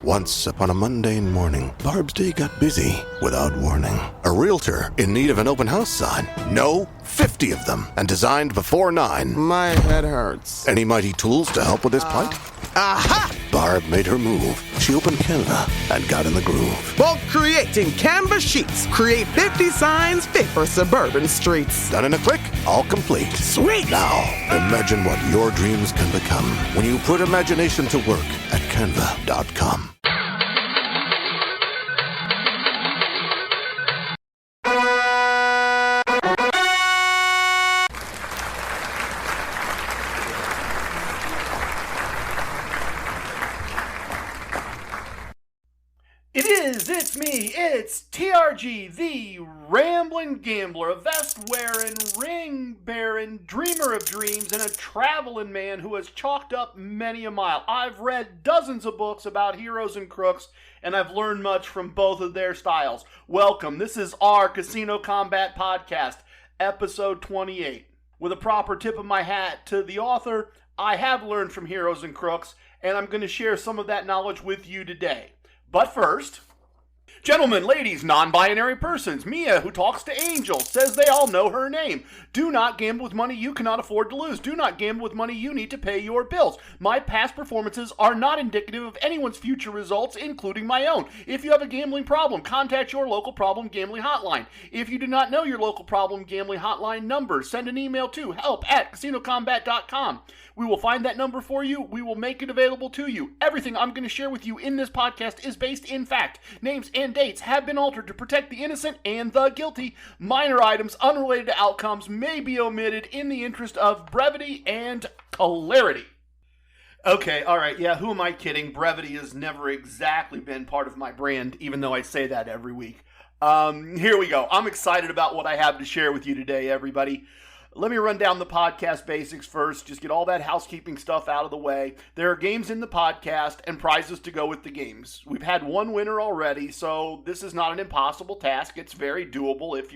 Once upon a mundane morning, Barb's day got busy without warning. A realtor in need of an open house sign. No, 50 of them, and designed before 9. My head hurts. Any mighty tools to help with this plight? Aha! Barb made her move. She opened Canva and got in the groove. Bulk creating Canva sheets. Create 50 signs fit for suburban streets. Done in a click, all complete. Sweet! Now, imagine what your dreams can become when you put imagination to work at canva.com. It's me, it's TRG, the Ramblin Gambler, a vest-wearing, ring-bearing, dreamer of dreams, and a traveling man who has chalked up many a mile. I've read dozens of books about heroes and crooks, and I've learned much from both of their styles. Welcome, this is our Casino Combat Podcast, episode 28. With a proper tip of my hat to the author, I have learned from heroes and crooks, and I'm going to share some of that knowledge with you today. But first, gentlemen, ladies, non-binary persons, Mia, who talks to angels, says they all know her name. Do not gamble with money you cannot afford to lose. Do not gamble with money you need to pay your bills. My past performances are not indicative of anyone's future results, including my own. If you have a gambling problem, contact your local problem gambling hotline. If you do not know your local problem gambling hotline number, send an email to help@casinocombat.com. We will find that number for you. We will make it available to you. Everything I'm going to share with you in this podcast is based in fact. Names and dates have been altered to protect the innocent and the guilty. Minor items unrelated to outcomes may be omitted in the interest of brevity and clarity. Okay, alright, yeah, who am I kidding? Brevity has never exactly been part of my brand, even though I say that every week. Here we go. I'm excited about what I have to share with you today, everybody. Let me run down the podcast basics first, just get all that housekeeping stuff out of the way. There are games in the podcast and prizes to go with the games. We've had one winner already, so this is not an impossible task. It's very doable if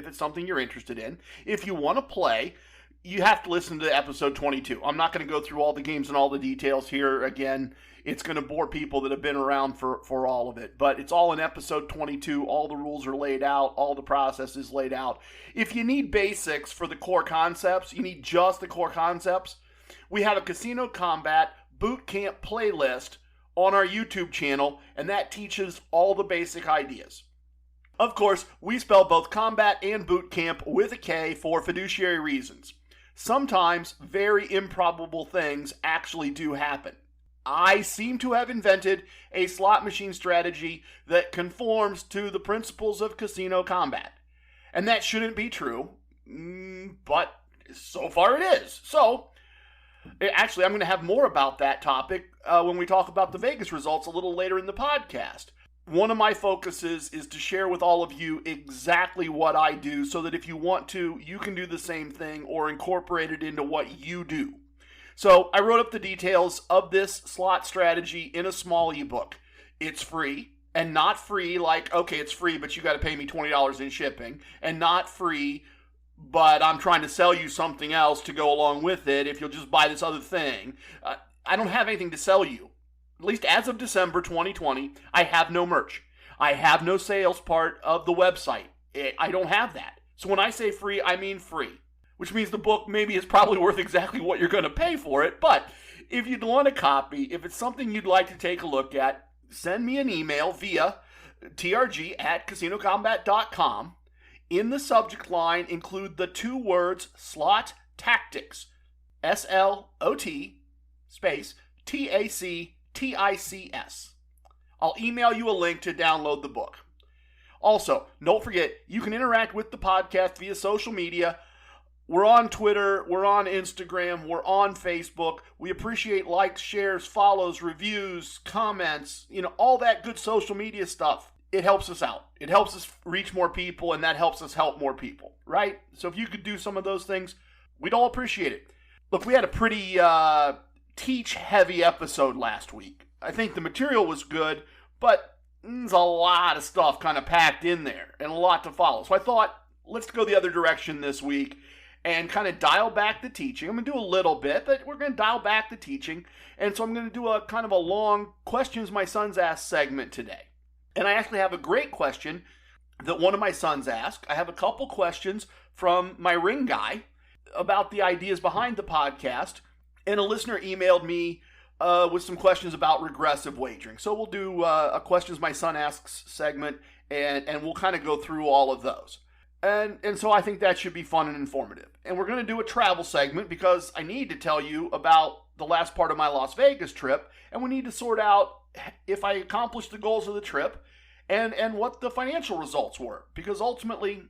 it's something you're interested in. If you want to play, you have to listen to episode 22. I'm not going to go through all the games and all the details here again. It's going to bore people that have been around for all of it. But it's all in episode 22. All the rules are laid out. All the process is laid out. If you need basics for the core concepts, you need just the core concepts, we have a Casino Combat Boot Camp playlist on our YouTube channel, and that teaches all the basic ideas. Of course, we spell both combat and boot camp with a K for fiduciary reasons. Sometimes very improbable things actually do happen. I seem to have invented a slot machine strategy that conforms to the principles of casino combat. And that shouldn't be true, but so far it is. So, actually, I'm going to have more about that topic when we talk about the Vegas results a little later in the podcast. One of my focuses is to share with all of you exactly what I do so that if you want to, you can do the same thing or incorporate it into what you do. So I wrote up the details of this slot strategy in a small ebook. It's free, and not free like, okay, it's free, but you got to pay me $20 in shipping, and not free, but I'm trying to sell you something else to go along with it if you'll just buy this other thing. I don't have anything to sell you. At least as of December 2020, I have no merch. I have no sales part of the website. I don't have that. So when I say free, I mean free. Which means the book maybe is probably worth exactly what you're going to pay for it. But if you'd want a copy, if it's something you'd like to take a look at, send me an email via trg@casinocombat.com. In the subject line, include the 2 words slot tactics. SLOT space TACTICS. I'll email you a link to download the book. Also, don't forget, you can interact with the podcast via social media. We're on Twitter, we're on Instagram, we're on Facebook. We appreciate likes, shares, follows, reviews, comments, all that good social media stuff. It helps us out. It helps us reach more people, and that helps us help more people, right? So if you could do some of those things, we'd all appreciate it. Look, we had a pretty teach-heavy episode last week. I think the material was good, but there's a lot of stuff kind of packed in there and a lot to follow. So I thought, let's go the other direction this week and kind of dial back the teaching. I'm going to do a little bit, but we're going to dial back the teaching. And so I'm going to do a kind of a long questions my sons ask segment today. And I actually have a great question that one of my sons asked. I have a couple questions from my ring guy about the ideas behind the podcast. And a listener emailed me with some questions about regressive wagering. So we'll do a questions my son asks segment, and we'll kind of go through all of those. And so I think that should be fun and informative. And we're going to do a travel segment because I need to tell you about the last part of my Las Vegas trip, and we need to sort out if I accomplished the goals of the trip and what the financial results were. Because ultimately,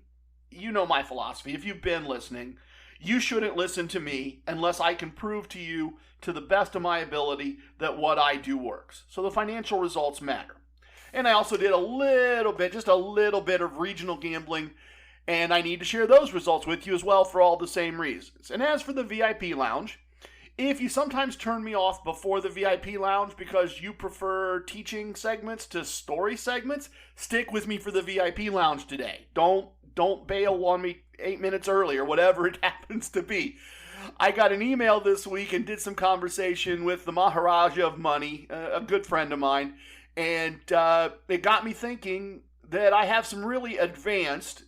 you know my philosophy. If you've been listening, you shouldn't listen to me unless I can prove to you to the best of my ability that what I do works. So the financial results matter. And I also did just a little bit of regional gambling, and I need to share those results with you as well for all the same reasons. And as for the VIP lounge, if you sometimes turn me off before the VIP lounge because you prefer teaching segments to story segments, stick with me for the VIP lounge today. Don't bail on me 8 minutes early or whatever it happens to be. I got an email this week and did some conversation with the Maharaja of Money, a good friend of mine, and it got me thinking that I have some really advanced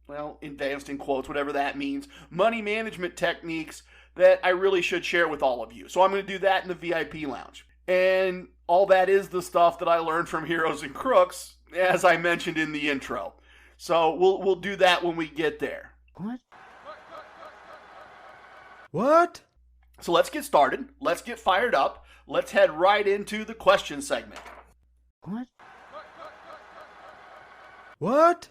in quotes, whatever that means, money management techniques that I really should share with all of you. So I'm going to do that in the VIP lounge. And all that is the stuff that I learned from Heroes and Crooks, as I mentioned in the intro. So we'll do that when we get there. What? So let's get started. Let's get fired up. Let's head right into the question segment. What?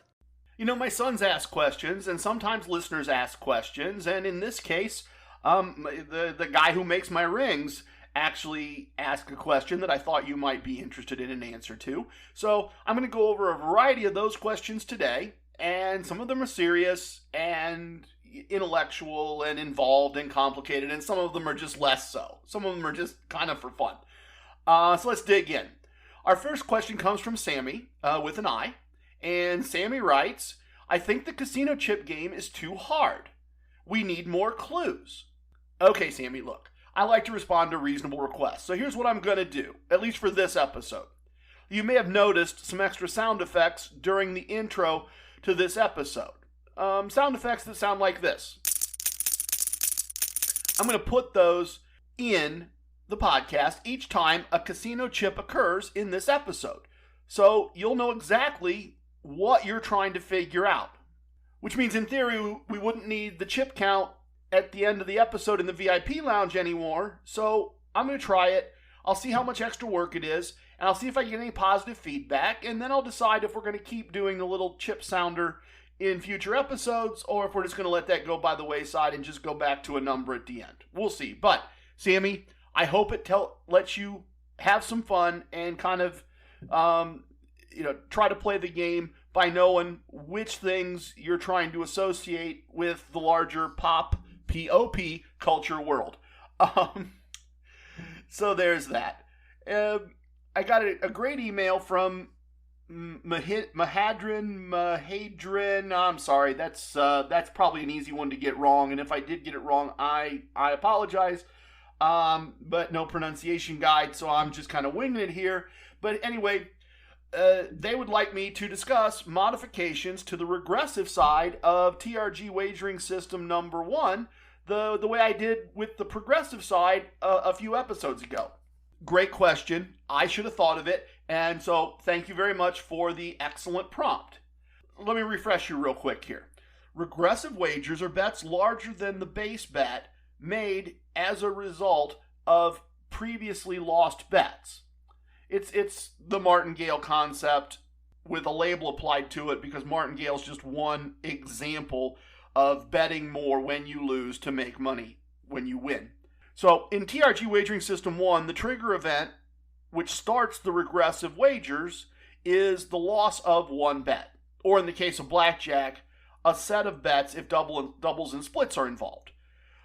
You know, my sons ask questions, and sometimes listeners ask questions, and in this case, the guy who makes my rings actually asked a question that I thought you might be interested in an answer to. So I'm going to go over a variety of those questions today, and some of them are serious and intellectual and involved and complicated, and some of them are just less so. Some of them are just kind of for fun. So let's dig in. Our first question comes from Sammy with an I, and Sammy writes, I think the casino chip game is too hard. We need more clues. Okay, Sammy, look, I like to respond to reasonable requests, so here's what I'm going to do, at least for this episode. You may have noticed some extra sound effects during the intro to this episode. Sound effects that sound like this. I'm going to put those in the podcast each time a casino chip occurs in this episode, so you'll know exactly what you're trying to figure out. Which means, in theory, we wouldn't need the chip count at the end of the episode in the VIP lounge anymore. So I'm going to try it. I'll see how much extra work it is, and I'll see if I get any positive feedback, and then I'll decide if we're going to keep doing the little chip sounder in future episodes, or if we're just going to let that go by the wayside and just go back to a number at the end. We'll see. But, Sammy, I hope it lets you have some fun and kind of try to play the game by knowing which things you're trying to associate with the larger pop culture world. So there's that. I got a great email from Mahadrin. I'm sorry, that's probably an easy one to get wrong, and if I did get it wrong, I apologize. But no pronunciation guide, so I'm just kind of winging it here. But anyway, they would like me to discuss modifications to the regressive side of TRG wagering system number 1, the way I did with the progressive side a few episodes ago. Great question. I should have thought of it, and so thank you very much for the excellent prompt. Let me refresh you real quick here. Regressive wagers are bets larger than the base bet made as a result of previously lost bets. It's the martingale concept with a label applied to it, because martingale is just one example of betting more when you lose to make money when you win. So in TRG Wagering System 1, the trigger event, which starts the regressive wagers, is the loss of one bet. Or in the case of blackjack, a set of bets if doubles and splits are involved.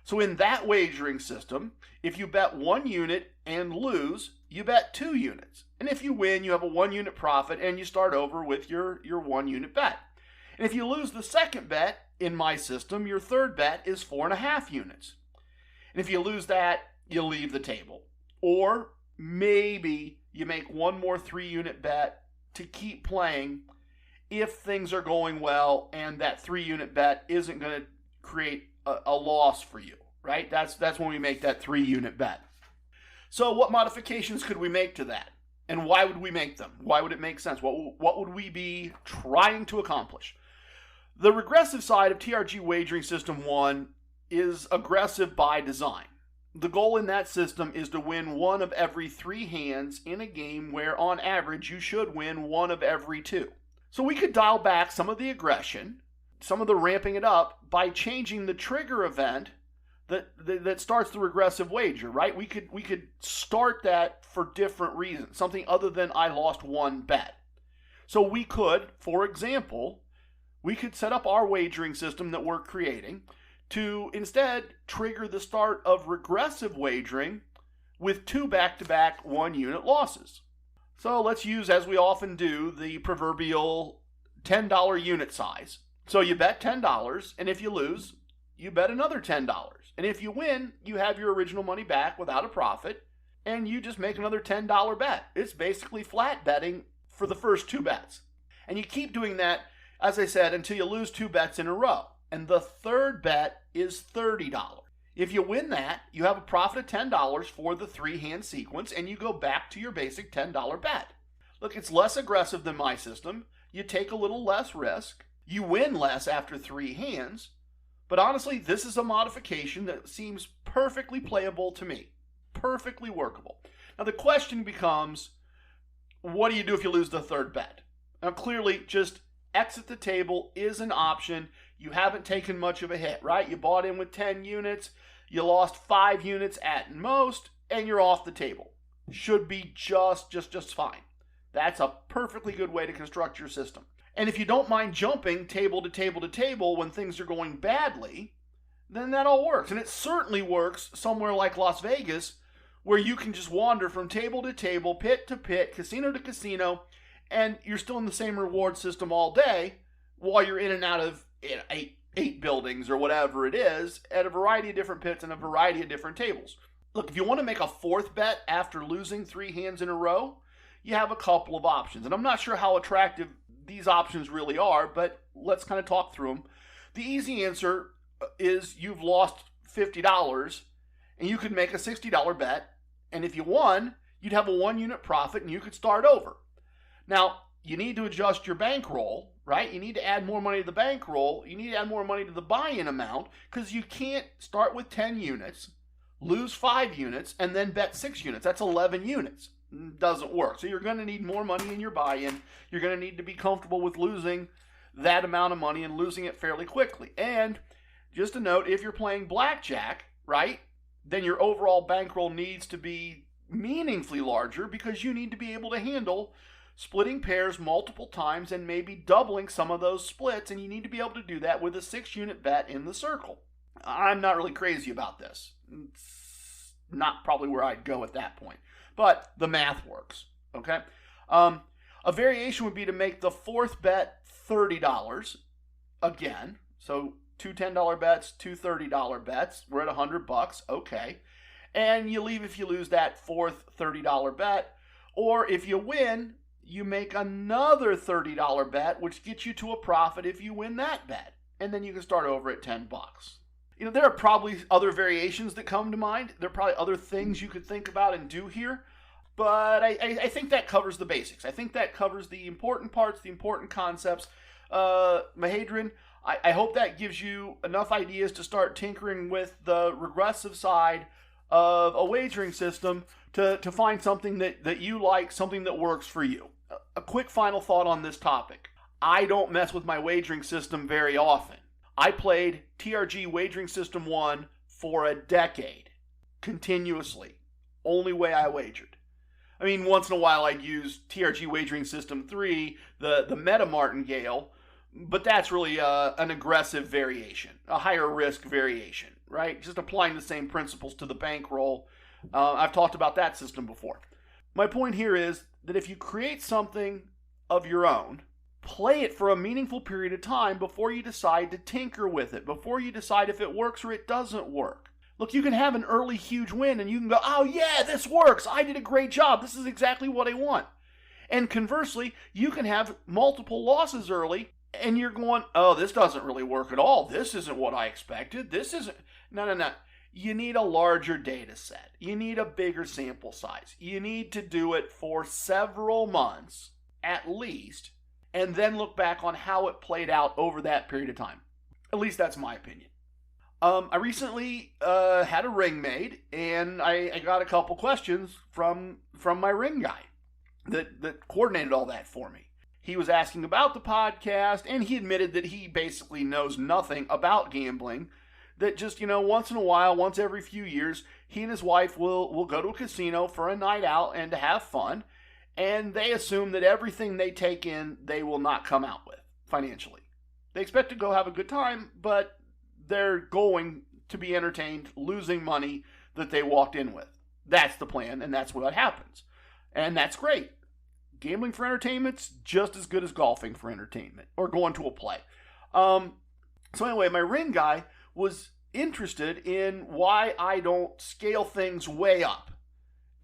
So in that wagering system, if you bet 1 unit and lose, you bet 2 units. And if you win, you have a 1 unit profit and you start over with your 1 unit bet. And if you lose the second bet, in my system, your third bet is 4.5 units. And if you lose that, you leave the table. Or maybe you make one more 3-unit bet to keep playing if things are going well and that 3-unit bet isn't going to create a loss for you, right? That's when we make that 3-unit bet. So what modifications could we make to that? And why would we make them? Why would it make sense? What would we be trying to accomplish? The regressive side of TRG Wagering System 1 is aggressive by design. The goal in that system is to win one of every 3 hands in a game where, on average, you should win one of every 2. So we could dial back some of the aggression, some of the ramping it up, by changing the trigger event that starts the regressive wager, right? We could start that for different reasons, something other than I lost one bet. So we could, for example, we could set up our wagering system that we're creating to instead trigger the start of regressive wagering with 2 back-to-back 1-unit losses. So let's use, as we often do, the proverbial $10 unit size. So you bet $10, and if you lose, you bet another $10. And if you win, you have your original money back without a profit, and you just make another $10 bet. It's basically flat betting for the first 2 bets. And you keep doing that, as I said, until you lose 2 bets in a row. And the third bet is $30. If you win that, you have a profit of $10 for the 3-hand sequence, and you go back to your basic $10 bet. Look, it's less aggressive than my system. You take a little less risk. You win less after 3 hands. But honestly, this is a modification that seems perfectly playable to me. Perfectly workable. Now the question becomes, what do you do if you lose the third bet? Now clearly, just exit the table is an option. You haven't taken much of a hit, right? You bought in with 10 units, you lost 5 units at most, and you're off the table. Should be just fine. That's a perfectly good way to construct your system. And if you don't mind jumping table to table to table when things are going badly, then that all works. And it certainly works somewhere like Las Vegas, where you can just wander from table to table, pit to pit, casino to casino, and you're still in the same reward system all day while you're in and out of 8 buildings or whatever it is at a variety of different pits and a variety of different tables. Look, if you want to make a 4th bet after losing 3 hands in a row, you have a couple of options. And I'm not sure how attractive these options really are, but let's kind of talk through them. The easy answer is you've lost $50 and you could make a $60 bet, and if you won, you'd have a 1-unit profit and you could start over. Now, you need to adjust your bankroll, right? You need to add more money to the bankroll. You need to add more money to the buy-in amount, because you can't start with 10 units, lose 5 units, and then bet 6 units. That's 11 units. Doesn't work. So you're going to need more money in your buy-in. You're going to need to be comfortable with losing that amount of money and losing it fairly quickly. And just a note, if you're playing blackjack, right, then your overall bankroll needs to be meaningfully larger, because you need to be able to handle splitting pairs multiple times and maybe doubling some of those splits, and you need to be able to do that with a 6-unit bet in the circle. I'm not really crazy about this. It's not probably where I'd go at that point. But the math works, okay? A variation would be to make the 4th bet $30 again. So 2 $10 bets, 2 $30 bets. We're at $100, okay. And you leave if you lose that 4th $30 bet. Or if you win, you make another $30 bet, which gets you to a profit if you win that bet. And then you can start over at $10. You know, there are probably other variations that come to mind. There are probably other things you could think about and do here. But I think that covers the basics. I think that covers the important parts, the important concepts. Mahadran, I hope that gives you enough ideas to start tinkering with the regressive side of a wagering system to find something that you like, something that works for you. A quick final thought on this topic. I don't mess with my wagering system very often. I played TRG Wagering System 1 for a decade, continuously. Only way I wagered. I mean, once in a while I'd use TRG Wagering System 3, the Meta Martingale, but that's really an aggressive variation, a higher risk variation, right? Just applying the same principles to the bankroll. I've talked about that system before. My point here is that if you create something of your own, play it for a meaningful period of time before you decide to tinker with it, before you decide if it works or it doesn't work. Look, you can have an early huge win and you can go, oh yeah, this works. I did a great job. This is exactly what I want. And conversely, you can have multiple losses early and you're going, oh, this doesn't really work at all. This isn't what I expected. This isn't. No. You need a larger data set. You need a bigger sample size. You need to do it for several months at least, and then look back on how it played out over that period of time. At least that's my opinion. I recently had a ring made, and I got a couple questions from my ring guy that coordinated all that for me. He was asking about the podcast, and he admitted that he basically knows nothing about gambling, that just, once in a while, once every few years, he and his wife will go to a casino for a night out and to have fun, and they assume that everything they take in, they will not come out with financially. They expect to go have a good time, but they're going to be entertained losing money that they walked in with. That's the plan, and that's what happens. And that's great. Gambling for entertainment's just as good as golfing for entertainment, or going to a play. So anyway, my ring guy was interested in why I don't scale things way up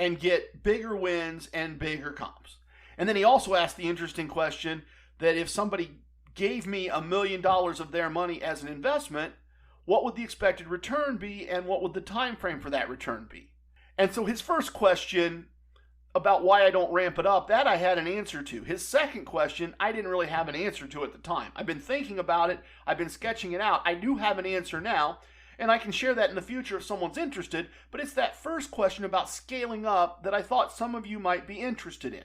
and get bigger wins and bigger comps. And then he also asked the interesting question that if somebody gave me $1 million of their money as an investment, what would the expected return be and what would the time frame for that return be? And so his first question about why I don't ramp it up, that I had an answer to. His second question, I didn't really have an answer to at the time. I've been thinking about it. I've been sketching it out. I do have an answer now, and I can share that in the future if someone's interested, but it's that first question about scaling up that I thought some of you might be interested in.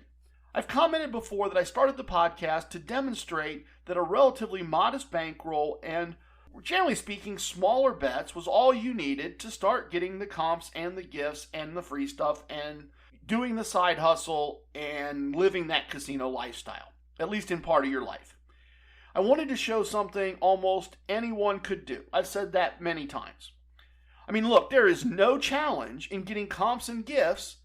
I've commented before that I started the podcast to demonstrate that a relatively modest bankroll and, generally speaking, smaller bets was all you needed to start getting the comps and the gifts and the free stuff and doing the side hustle and living that casino lifestyle, at least in part of your life. I wanted to show something almost anyone could do. I've said that many times. I mean, look, there is no challenge in getting comps and gifts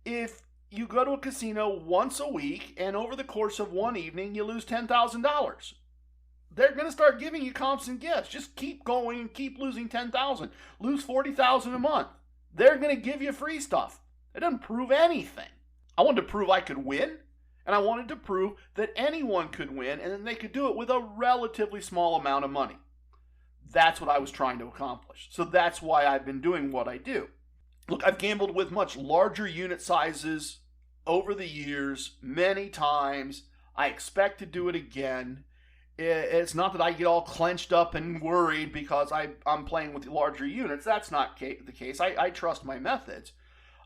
if you go to a casino once a week and over the course of one evening you lose $10,000. They're going to start giving you comps and gifts. Just keep going and keep losing $10,000. Lose $40,000 a month. They're going to give you free stuff. It doesn't prove anything. I wanted to prove I could win, and I wanted to prove that anyone could win, and then they could do it with a relatively small amount of money. That's what I was trying to accomplish. So that's why I've been doing what I do. Look, I've gambled with much larger unit sizes over the years, many times. I expect to do it again. It's not that I get all clenched up and worried because I'm playing with larger units. That's not the case. I trust my methods.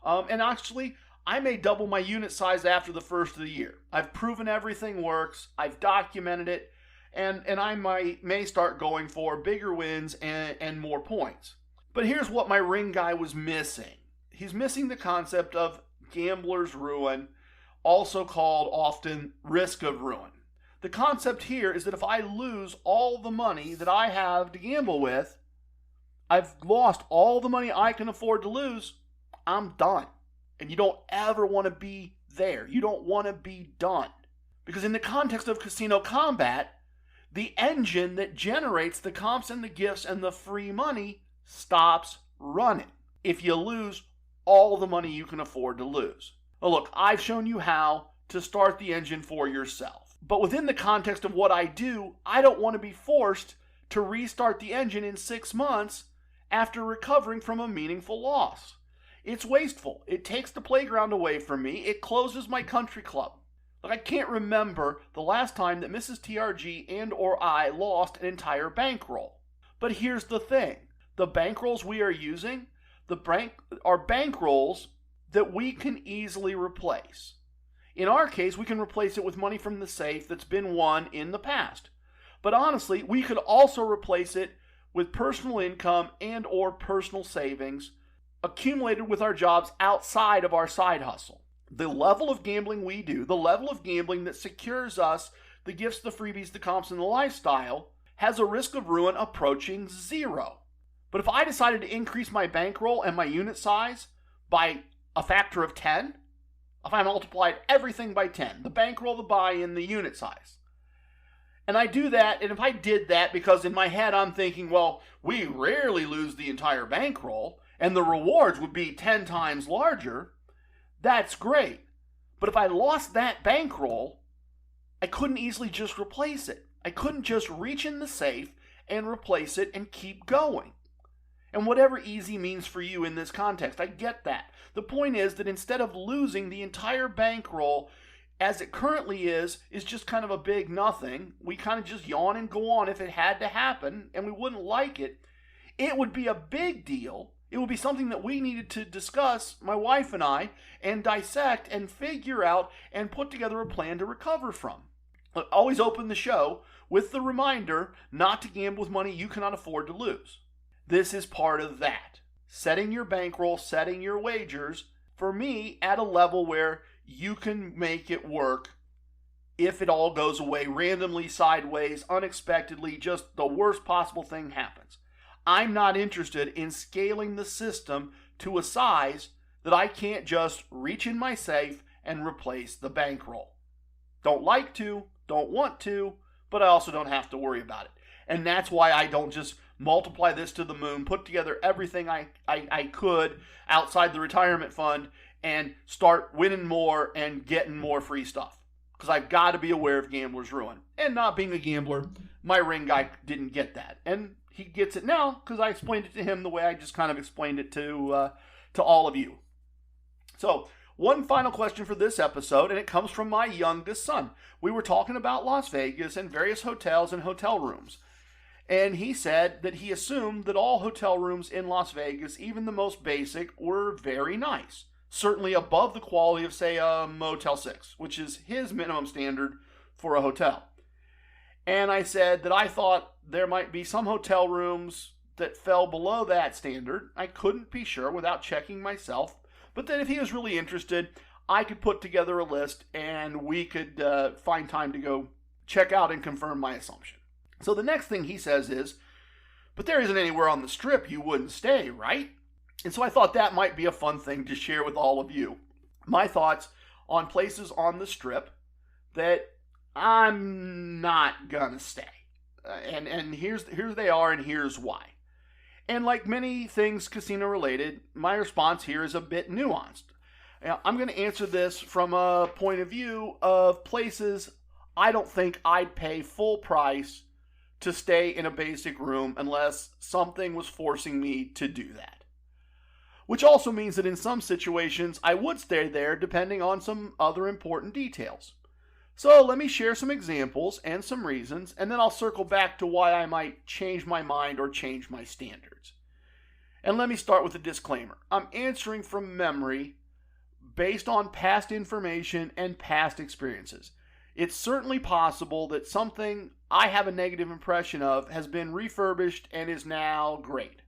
And actually, I may double my unit size after the first of the year. I've proven everything works. I've documented it. And I may start going for bigger wins and more points. But here's what my ring guy was missing. He's missing the concept of gambler's ruin, also called often risk of ruin. The concept here is that if I lose all the money that I have to gamble with, I've lost all the money I can afford to lose, I'm done. And you don't ever want to be there. You don't want to be done. Because in the context of casino combat, the engine that generates the comps and the gifts and the free money stops running if you lose all the money you can afford to lose. Well, look, I've shown you how to start the engine for yourself. But within the context of what I do, I don't want to be forced to restart the engine in 6 months after recovering from a meaningful loss. It's wasteful. It takes the playground away from me. It closes my country club. Like, I can't remember the last time that Mrs. TRG and or I lost an entire bankroll. But here's the thing. The bankrolls we are using are bankrolls that we can easily replace. In our case, we can replace it with money from the safe that's been won in the past. But honestly, we could also replace it with personal income and or personal savings accumulated with our jobs outside of our side hustle. The level of gambling we do, the level of gambling that secures us the gifts, the freebies, the comps, and the lifestyle, has a risk of ruin approaching 0. But if I decided to increase my bankroll and my unit size by a factor of 10, if I multiplied everything by 10, the bankroll, the buy-in, the unit size, And I do that, and if I did that because in my head I'm thinking, well, we rarely lose the entire bankroll, and the rewards would be 10 times larger, that's great. But if I lost that bankroll, I couldn't easily just replace it. I couldn't just reach in the safe and replace it and keep going. And whatever easy means for you in this context, I get that. The point is that instead of losing the entire bankroll as it currently is just kind of a big nothing, we kind of just yawn and go on if it had to happen and we wouldn't like it, it would be a big deal. It would be something that we needed to discuss, my wife and I, and dissect and figure out and put together a plan to recover from. I always open the show with the reminder not to gamble with money you cannot afford to lose. This is part of that. Setting your bankroll, setting your wagers, for me, at a level where you can make it work if it all goes away randomly, sideways, unexpectedly, just the worst possible thing happens. I'm not interested in scaling the system to a size that I can't just reach in my safe and replace the bankroll. Don't like to, don't want to, but I also don't have to worry about it. And that's why I don't just multiply this to the moon, put together everything I could outside the retirement fund and start winning more and getting more free stuff. Because I've got to be aware of gambler's ruin. And not being a gambler, my ring guy didn't get that. And he gets it now because I explained it to him the way I just kind of explained it to all of you. So, one final question for this episode, and it comes from my youngest son. We were talking about Las Vegas and various hotels and hotel rooms. And he said that he assumed that all hotel rooms in Las Vegas, even the most basic, were very nice. Certainly above the quality of, say, a Motel 6, which is his minimum standard for a hotel. And I said that I thought there might be some hotel rooms that fell below that standard. I couldn't be sure without checking myself. But that if he was really interested, I could put together a list and we could find time to go check out and confirm my assumption. So the next thing he says is, but there isn't anywhere on the Strip you wouldn't stay, right? And so I thought that might be a fun thing to share with all of you. My thoughts on places on the Strip that I'm not gonna stay. And here's they are and here's why. And like many things casino related, my response here is a bit nuanced. Now, I'm going to answer this from a point of view of places I don't think I'd pay full price to stay in a basic room unless something was forcing me to do that. Which also means that in some situations I would stay there depending on some other important details. So let me share some examples and some reasons, and then I'll circle back to why I might change my mind or change my standards. And let me start with a disclaimer. I'm answering from memory based on past information and past experiences. It's certainly possible that something I have a negative impression of has been refurbished and is now great.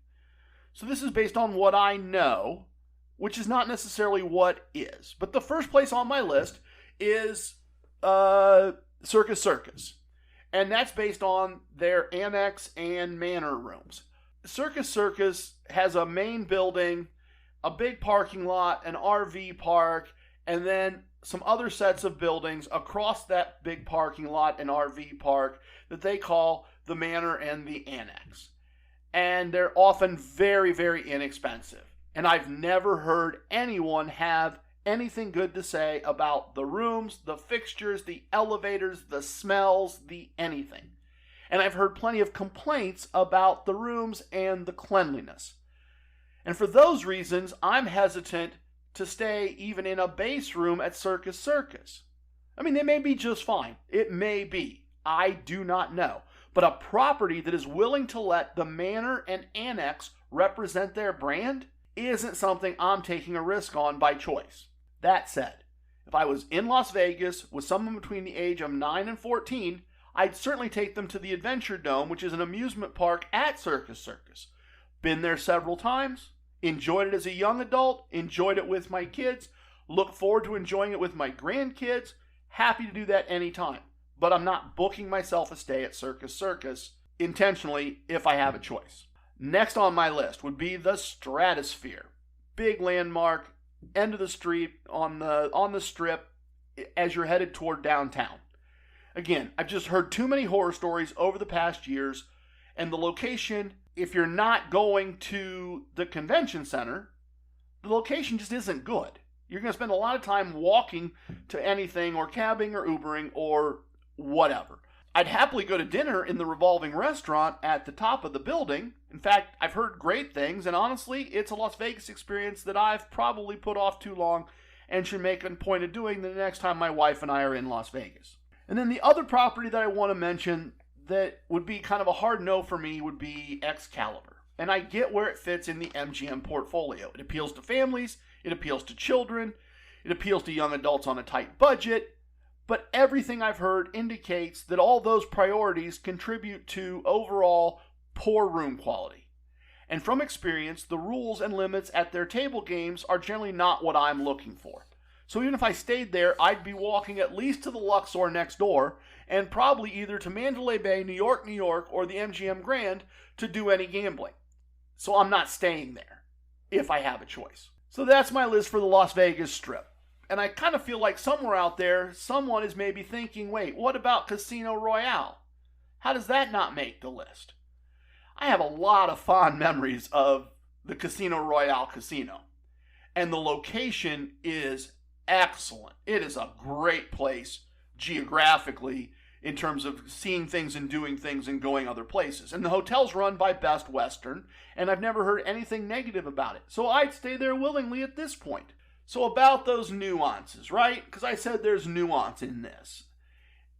So this is based on what I know, which is not necessarily what is. But the first place on my list is Circus, and that's based on their annex and manor rooms. Circus has a main building, a big parking lot, an RV park, and then some other sets of buildings across that big parking lot and RV park that they call the manor and the annex. And they're often very, very inexpensive. And I've never heard anyone have anything good to say about the rooms, the fixtures, the elevators, the smells, the anything. And I've heard plenty of complaints about the rooms and the cleanliness. And for those reasons, I'm hesitant to stay even in a base room at Circus. I mean, they may be just fine. It may be. I do not know. But a property that is willing to let the manor and annex represent their brand isn't something I'm taking a risk on by choice. That said, if I was in Las Vegas with someone between the age of 9 and 14, I'd certainly take them to the Adventure Dome, which is an amusement park at Circus. Been there several times, enjoyed it as a young adult, enjoyed it with my kids, look forward to enjoying it with my grandkids, happy to do that anytime. But I'm not booking myself a stay at Circus intentionally if I have a choice. Next on my list would be the Stratosphere. Big landmark, end of the street on the Strip as you're headed toward downtown. Again, I've just heard too many horror stories over the past years, and the location, if you're not going to the convention center, the location just isn't good. You're going to spend a lot of time walking to anything or cabbing or Ubering or whatever. I'd happily go to dinner in the revolving restaurant at the top of the building. In fact, I've heard great things, and honestly, it's a Las Vegas experience that I've probably put off too long and should make a point of doing the next time my wife and I are in Las Vegas. And then the other property that I want to mention that would be kind of a hard no for me would be Excalibur. And I get where it fits in the MGM portfolio. It appeals to families, it appeals to children, it appeals to young adults on a tight budget, but everything I've heard indicates that all those priorities contribute to overall poor room quality. And from experience, the rules and limits at their table games are generally not what I'm looking for. So even if I stayed there, I'd be walking at least to the Luxor next door, and probably either to Mandalay Bay, New York, or the MGM Grand to do any gambling. So I'm not staying there, if I have a choice. So that's my list for the Las Vegas Strip. And I kind of feel like somewhere out there, someone is maybe thinking, wait, what about Casino Royale? How does that not make the list? I have a lot of fond memories of the Casino Royale casino. And the location is excellent. It is a great place geographically in terms of seeing things and doing things and going other places. And the hotel's run by Best Western, and I've never heard anything negative about it. So I'd stay there willingly at this point. So about those nuances, right? Because I said there's nuance in this.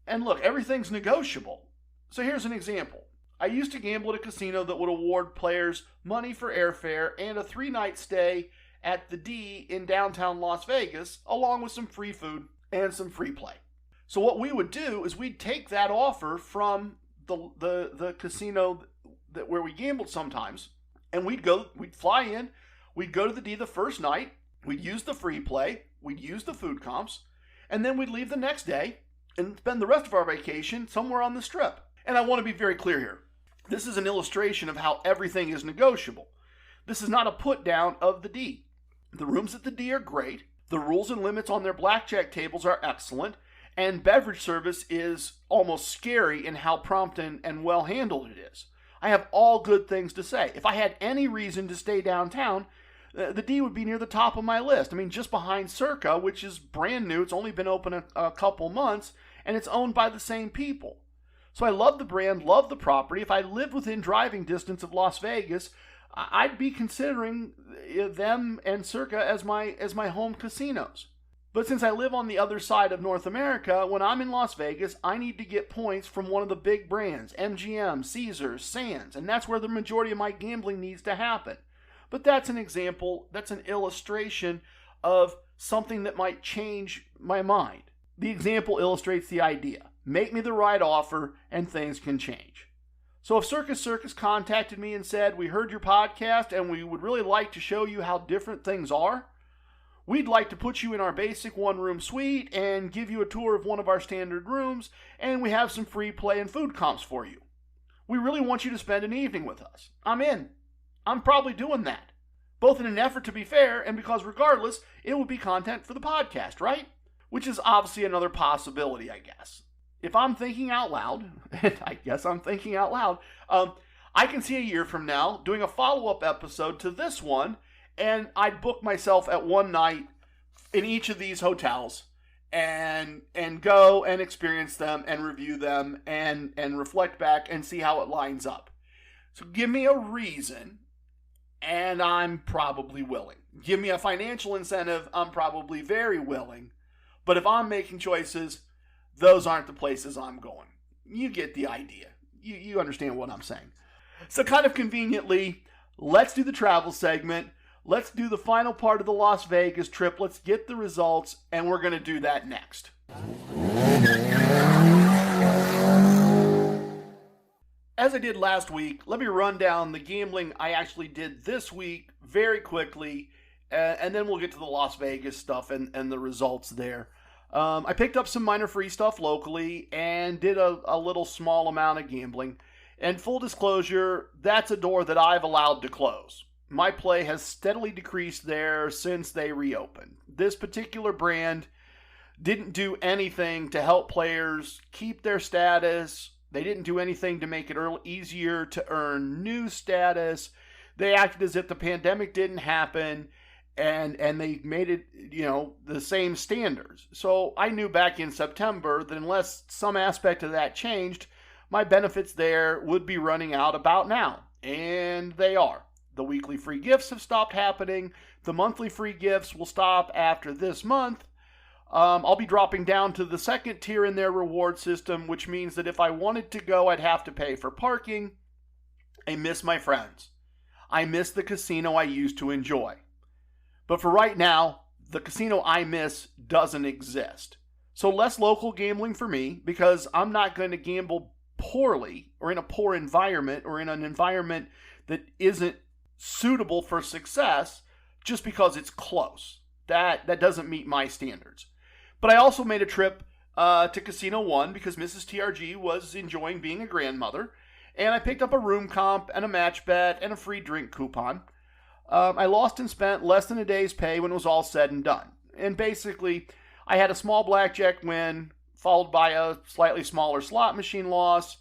And look, everything's negotiable. So here's an example. I used to gamble at a casino that would award players money for airfare and a 3-night stay at the D in downtown Las Vegas, along with some free food and some free play. So what we would do is we'd take that offer from the casino where we gambled sometimes, and we'd fly in, we'd go to the D the first night, we'd use the free play, we'd use the food comps, and then we'd leave the next day and spend the rest of our vacation somewhere on the Strip. And I want to be very clear here. This is an illustration of how everything is negotiable. This is not a put down of the D. The rooms at the D are great. The rules and limits on their blackjack tables are excellent. And beverage service is almost scary in how prompt and well handled it is. I have all good things to say. If I had any reason to stay downtown, the D would be near the top of my list. I mean, just behind Circa, which is brand new. It's only been open a couple months, and it's owned by the same people. So I love the brand, love the property. If I lived within driving distance of Las Vegas, I'd be considering them and Circa as my home casinos. But since I live on the other side of North America, when I'm in Las Vegas, I need to get points from one of the big brands, MGM, Caesars, Sands, and that's where the majority of my gambling needs to happen. But that's an example, that's an illustration of something that might change my mind. The example illustrates the idea. Make me the right offer and things can change. So if Circus contacted me and said, we heard your podcast and we would really like to show you how different things are, we'd like to put you in our basic one-room suite and give you a tour of one of our standard rooms, and we have some free play and food comps for you. We really want you to spend an evening with us. I'm in. I'm probably doing that, both in an effort to be fair and because regardless, it would be content for the podcast, right? Which is obviously another possibility, I guess. If I'm thinking out loud, and I guess I'm thinking out loud, I can see a year from now doing a follow-up episode to this one, and I'd book myself at one night in each of these hotels and go and experience them and review them and reflect back and see how it lines up. So give me a reason, and I'm probably willing. Give me a financial incentive, I'm probably very willing. But if I'm making choices, those aren't the places I'm going. You get the idea. You understand what I'm saying. So kind of conveniently, let's do the travel segment. Let's do the final part of the Las Vegas trip. Let's get the results, and we're going to do that next. As I did last week, let me run down the gambling I actually did this week very quickly, and then we'll get to the Las Vegas stuff and the results there. I picked up some minor free stuff locally and did a little small amount of gambling. And full disclosure, that's a door that I've allowed to close. My play has steadily decreased there since they reopened. This particular brand didn't do anything to help players keep their status. They didn't do anything to make it easier to earn new status. They acted as if the pandemic didn't happen, and they made it, the same standards. So I knew back in September that unless some aspect of that changed, my benefits there would be running out about now. And they are. The weekly free gifts have stopped happening. The monthly free gifts will stop after this month. I'll be dropping down to the second tier in their reward system, which means that if I wanted to go, I'd have to pay for parking. I miss my friends. I miss the casino I used to enjoy. But for right now, the casino I miss doesn't exist. So less local gambling for me, because I'm not going to gamble poorly or in a poor environment or in an environment that isn't suitable for success just because it's close. That doesn't meet my standards. But I also made a trip to Casino One because Mrs. TRG was enjoying being a grandmother, and I picked up a room comp and a match bet and a free drink coupon. I lost and spent less than a day's pay when it was all said and done. And basically, I had a small blackjack win, followed by a slightly smaller slot machine loss,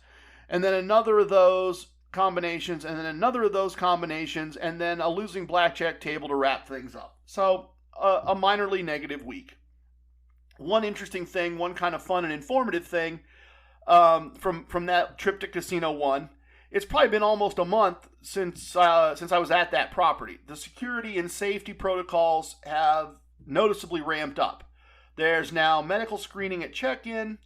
and then another of those combinations, and then another of those combinations, and then a losing blackjack table to wrap things up. So, a minorly negative week. One interesting thing, one kind of fun and informative thing from that trip to Casino One, it's probably been almost a month since I was at that property. The security and safety protocols have noticeably ramped up. There's now medical screening at check-in.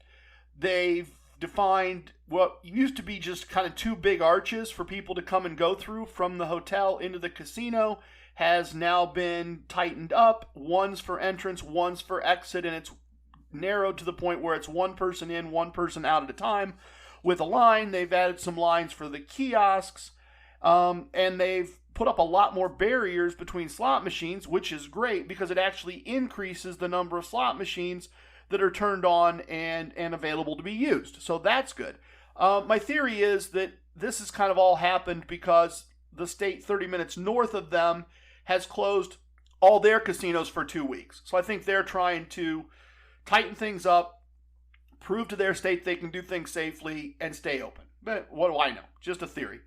They've defined what used to be just kind of two big arches for people to come and go through from the hotel into the casino has now been tightened up. One's for entrance, one's for exit, and it's narrowed to the point where it's one person in, one person out at a time with a line. They've added some lines for the kiosks, and they've put up a lot more barriers between slot machines, which is great because it actually increases the number of slot machines that are turned on and available to be used. So that's good. My theory is that this has kind of all happened because the state 30 minutes north of them has closed all their casinos for 2 weeks. So I think they're trying to tighten things up, prove to their state they can do things safely, and stay open. But what do I know? Just a theory.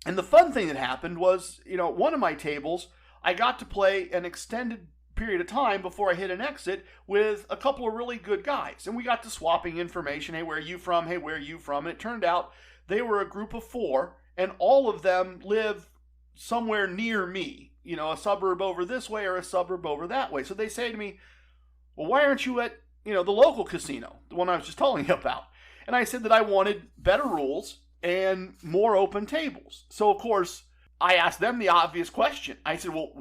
And the fun thing that happened was, one of my tables, I got to play an extended period of time before I hit an exit with a couple of really good guys. And we got to swapping information. Hey, where are you from? Hey, where are you from? And it turned out they were a group of 4, and all of them live somewhere near me. A suburb over this way or a suburb over that way. So they say to me, well, why aren't you at, the local casino, the one I was just telling you about? And I said that I wanted better rules and more open tables. So, of course, I asked them the obvious question. I said, well,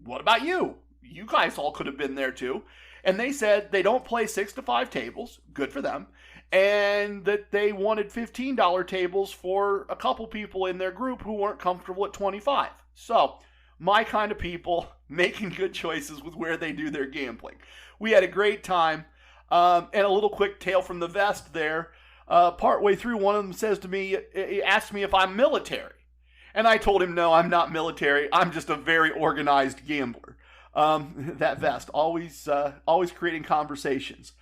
what about you? You guys all could have been there too. And they said they don't play 6 to 5 tables. Good for them. And that they wanted $15 tables for a couple people in their group who weren't comfortable at 25. So, my kind of people making good choices with where they do their gambling. We had a great time. And a little quick tale from the vest there. Partway through, one of them says to me, he asked me if I'm military. And I told him, no, I'm not military. I'm just a very organized gambler. That vest, always creating conversations.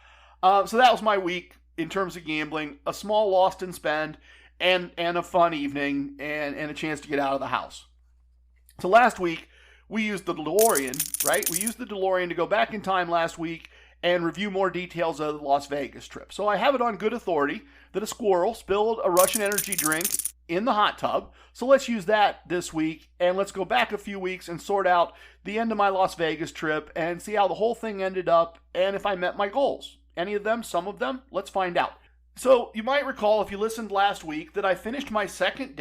So that was my week in terms of gambling. A small lost and spend, and a fun evening, and a chance to get out of the house. So last week, we used the DeLorean, right? We used the DeLorean to go back in time last week and review more details of the Las Vegas trip. So I have it on good authority that a squirrel spilled a Russian energy drink in the hot tub. So let's use that this week, and let's go back a few weeks and sort out the end of my Las Vegas trip and see how the whole thing ended up and if I met my goals. Any of them, some of them, let's find out. So you might recall if you listened last week that I finished my second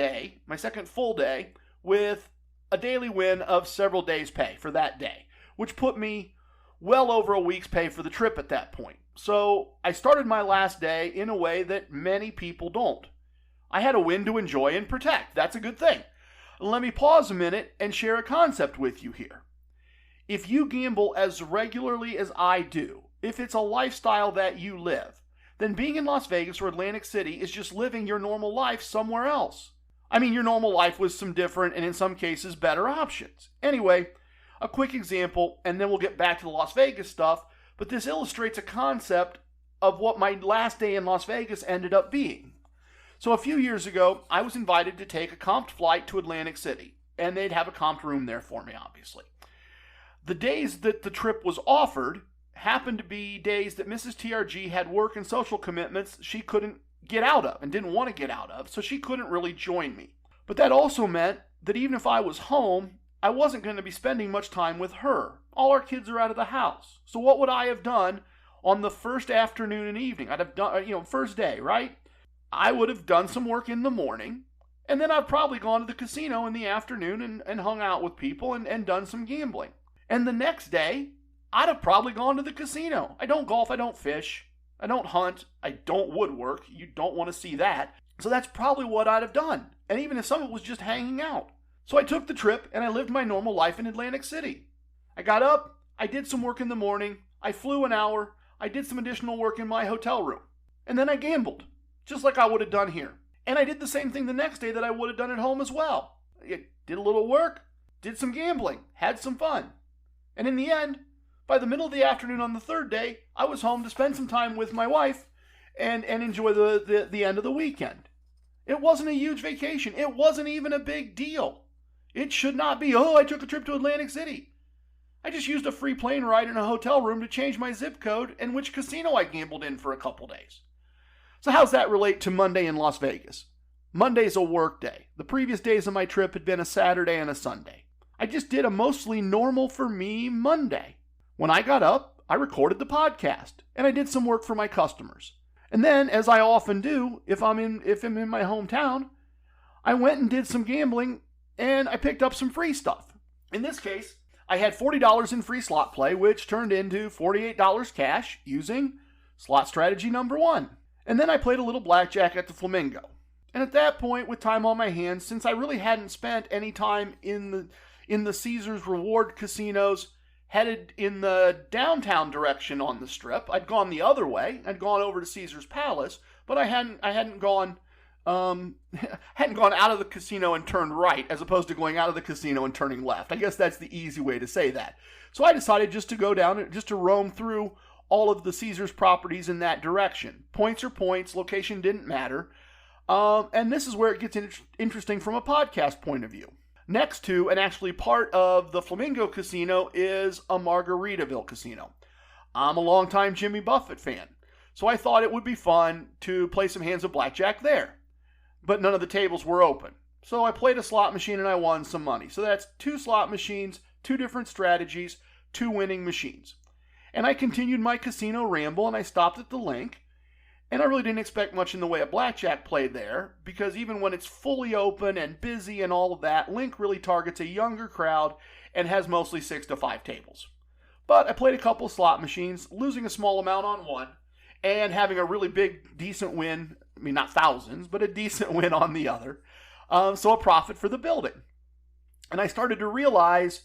full day, with a daily win of several days' pay for that day, which put me well over a week's pay for the trip at that point. So I started my last day in a way that many people don't. I had a win to enjoy and protect. That's a good thing. Let me pause a minute and share a concept with you here. If you gamble as regularly as I do, if it's a lifestyle that you live, then being in Las Vegas or Atlantic City is just living your normal life somewhere else. I mean, your normal life with some different and in some cases better options. Anyway, a quick example, and then we'll get back to the Las Vegas stuff. but this illustrates a concept of what my last day in Las Vegas ended up being. So a few years ago, I was invited to take a comped flight to Atlantic City, and they'd have a comped room there for me, obviously. The days that the trip was offered happened to be days that Mrs. TRG had work and social commitments she couldn't get out of and didn't want to get out of, so she couldn't really join me. But that also meant that even if I was home, I wasn't going to be spending much time with her. All our kids are out of the house. So what would I have done on the first afternoon and evening? I'd have done, first day, right? I would have done some work in the morning, and then I'd probably gone to the casino in the afternoon and hung out with people and done some gambling. And the next day, I'd have probably gone to the casino. I don't golf, I don't fish, I don't hunt, I don't woodwork. You don't want to see that. So that's probably what I'd have done. And even if some of it was just hanging out. So I took the trip and I lived my normal life in Atlantic City. I got up, I did some work in the morning, I flew an hour, I did some additional work in my hotel room. And then I gambled, just like I would have done here. And I did the same thing the next day that I would have done at home as well. I did a little work, did some gambling, had some fun. And in the end, by the middle of the afternoon on the third day, I was home to spend some time with my wife and enjoy the end of the weekend. It wasn't a huge vacation. It wasn't even a big deal. It should not be, I took a trip to Atlantic City. I just used a free plane ride in a hotel room to change my zip code and which casino I gambled in for a couple days. So how's that relate to Monday in Las Vegas? Monday's a work day. The previous days of my trip had been a Saturday and a Sunday. I just did a mostly normal for me Monday. When I got up, I recorded the podcast, and I did some work for my customers. And then, as I often do, if I'm in my hometown, I went and did some gambling, and I picked up some free stuff. In this case, I had $40 in free slot play, which turned into $48 cash using slot strategy number 1. And then I played a little blackjack at the Flamingo. And at that point, with time on my hands, since I really hadn't spent any time in the Caesars Reward casinos headed in the downtown direction on the Strip, I'd gone the other way. I'd gone over to Caesar's Palace, but I hadn't gone out of the casino and turned right, as opposed to going out of the casino and turning left. I guess that's the easy way to say that. So I decided just to go down, just to roam through all of the Caesars properties in that direction. Points are points, location didn't matter. And this is where it gets interesting from a podcast point of view. Next to, and actually part of the Flamingo Casino, is a Margaritaville casino. I'm a longtime Jimmy Buffett fan, so I thought it would be fun to play some hands of blackjack there. But none of the tables were open. So I played a slot machine and I won some money. So that's 2 slot machines, 2 different strategies, 2 winning machines. And I continued my casino ramble and I stopped at the Link. And I really didn't expect much in the way of blackjack play there, because even when it's fully open and busy and all of that, Link really targets a younger crowd and has mostly 6 to 5 tables. But I played a couple slot machines, losing a small amount on one, and having a really big, decent win, I mean not thousands, but a decent win on the other. So a profit for the building. And I started to realize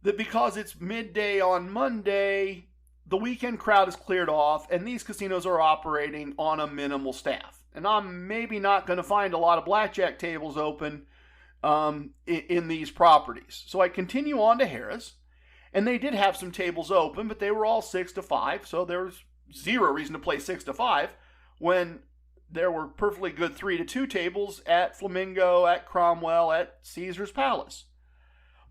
that because it's midday on Monday, the weekend crowd is cleared off, and these casinos are operating on a minimal staff. And I'm maybe not going to find a lot of blackjack tables open in these properties. So I continue on to Harrah's, and they did have some tables open, but they were all 6 to 5, so there was zero reason to play 6 to 5 when there were perfectly good 3 to 2 tables at Flamingo, at Cromwell, at Caesar's Palace.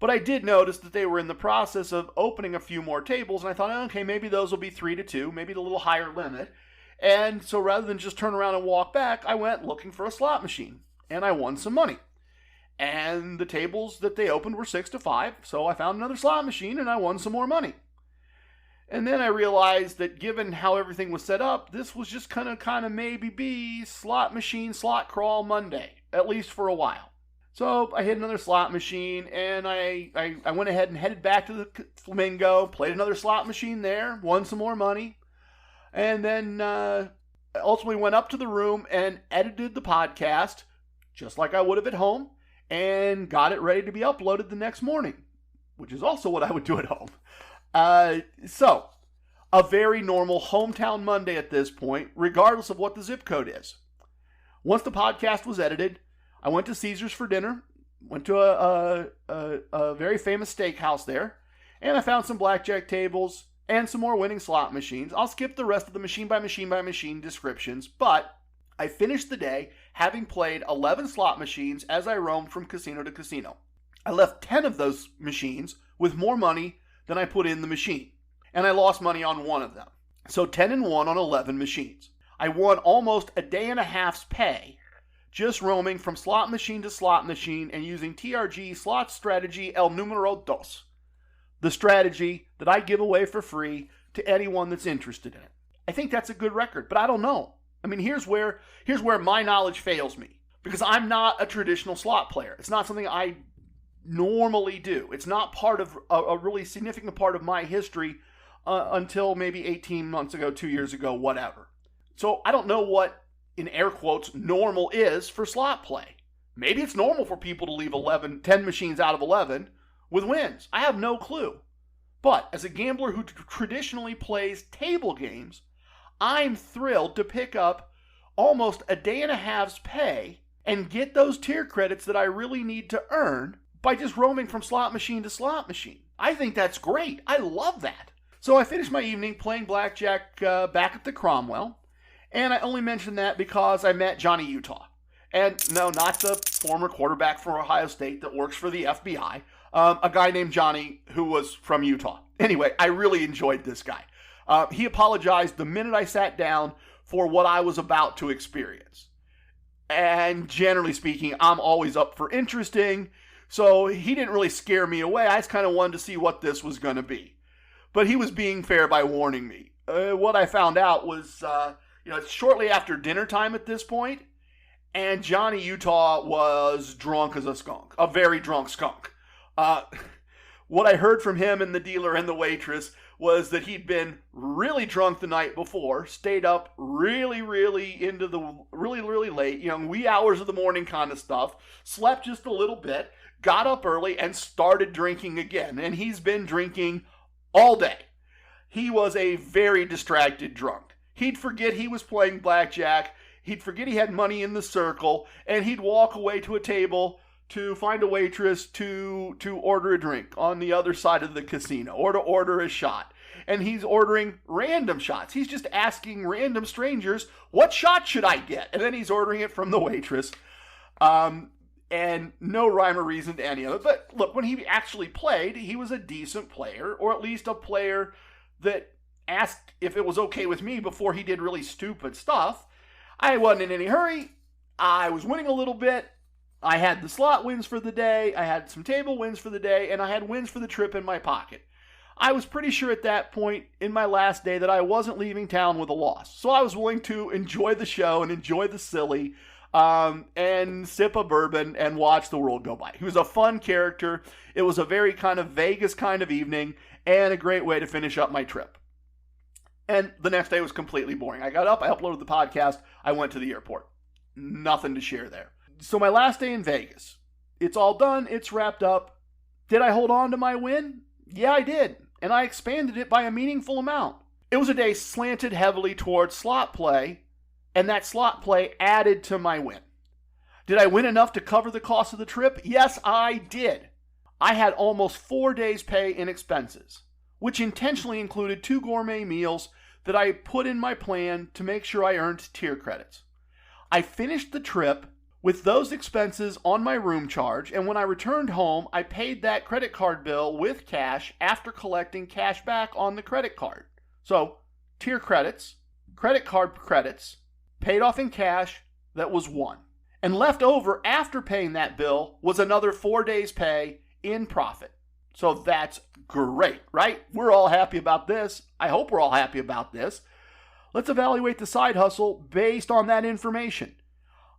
But I did notice that they were in the process of opening a few more tables, and I thought, okay, maybe those will be 3 to 2, maybe a little higher limit. And so rather than just turn around and walk back, I went looking for a slot machine, and I won some money. And the tables that they opened were 6 to 5, so I found another slot machine, and I won some more money. And then I realized that given how everything was set up, this was just kind of maybe be slot machine, slot crawl Monday, at least for a while. So I hit another slot machine, and I went ahead and headed back to the Flamingo, played another slot machine there, won some more money, and then ultimately went up to the room and edited the podcast, just like I would have at home, and got it ready to be uploaded the next morning, which is also what I would do at home. So, a very normal hometown Monday at this point, regardless of what the zip code is. Once the podcast was edited, I went to Caesars for dinner, went to a very famous steakhouse there, and I found some blackjack tables, and some more winning slot machines. I'll skip the rest of the machine by machine descriptions, but I finished the day having played 11 slot machines as I roamed from casino to casino. I left 10 of those machines with more money than I put in the machine, and I lost money on one of them. So 10 and 1 on 11 machines. I won almost a day and a half's pay just roaming from slot machine to slot machine and using TRG slot strategy el numero dos, the strategy that I give away for free to anyone that's interested in it. I think that's a good record, but I don't know. I mean, here's where my knowledge fails me, because I'm not a traditional slot player. It's not something I normally do. It's not part of a really significant part of my history until maybe 18 months ago, 2 years ago, whatever. So I don't know what, in air quotes, normal is for slot play. Maybe it's normal for people to leave 10 machines out of 11 with wins. I have no clue. But as a gambler who traditionally plays table games, I'm thrilled to pick up almost a day and a half's pay and get those tier credits that I really need to earn by just roaming from slot machine to slot machine. I think that's great. I love that. So I finished my evening playing blackjack back at the Cromwell, and I only mentioned that because I met Johnny Utah. And no, not the former quarterback from Ohio State that works for the FBI, a guy named Johnny who was from Utah. Anyway, I really enjoyed this guy. He apologized the minute I sat down for what I was about to experience. And generally speaking, I'm always up for interesting, so he didn't really scare me away. I just kind of wanted to see what this was going to be. But he was being fair by warning me. What I found out was, it's shortly after dinner time at this point, and Johnny Utah was drunk as a skunk, a very drunk skunk. What I heard from him and the dealer and the waitress was that he'd been really drunk the night before, stayed up really into the really late, wee hours of the morning kind of stuff, slept just a little bit, got up early, and started drinking again. And he's been drinking all day. He was a very distracted drunk. He'd forget he was playing blackjack, he'd forget he had money in the circle, and he'd walk away to a table to find a waitress to order a drink on the other side of the casino, or to order a shot. And he's ordering random shots. He's just asking random strangers, what shot should I get? And then he's ordering it from the waitress. And no rhyme or reason to any of it. But look, when he actually played, he was a decent player, or at least a player that asked if it was okay with me before he did really stupid stuff. I wasn't in any hurry. I was winning a little bit. I had the slot wins for the day, I had some table wins for the day, and I had wins for the trip in my pocket. I was pretty sure at that point in my last day that I wasn't leaving town with a loss. So I was willing to enjoy the show and enjoy the silly, and sip a bourbon and watch the world go by. He was a fun character. It was a very kind of Vegas kind of evening and a great way to finish up my trip. And the next day was completely boring. I got up, I uploaded the podcast, I went to the airport. Nothing to share there. So my last day in Vegas, it's all done, it's wrapped up. Did I hold on to my win? Yeah, I did. And I expanded it by a meaningful amount. It was a day slanted heavily towards slot play, and that slot play added to my win. Did I win enough to cover the cost of the trip? Yes, I did. I had almost 4 days' pay in expenses, which intentionally included 2 gourmet meals that I put in my plan to make sure I earned tier credits. I finished the trip with those expenses on my room charge, and when I returned home, I paid that credit card bill with cash after collecting cash back on the credit card. So, tier credits, credit card credits, paid off in cash, that was 1. And left over after paying that bill was another 4 days' pay in profit. So that's great, right? We're all happy about this. I hope we're all happy about this. Let's evaluate the side hustle based on that information.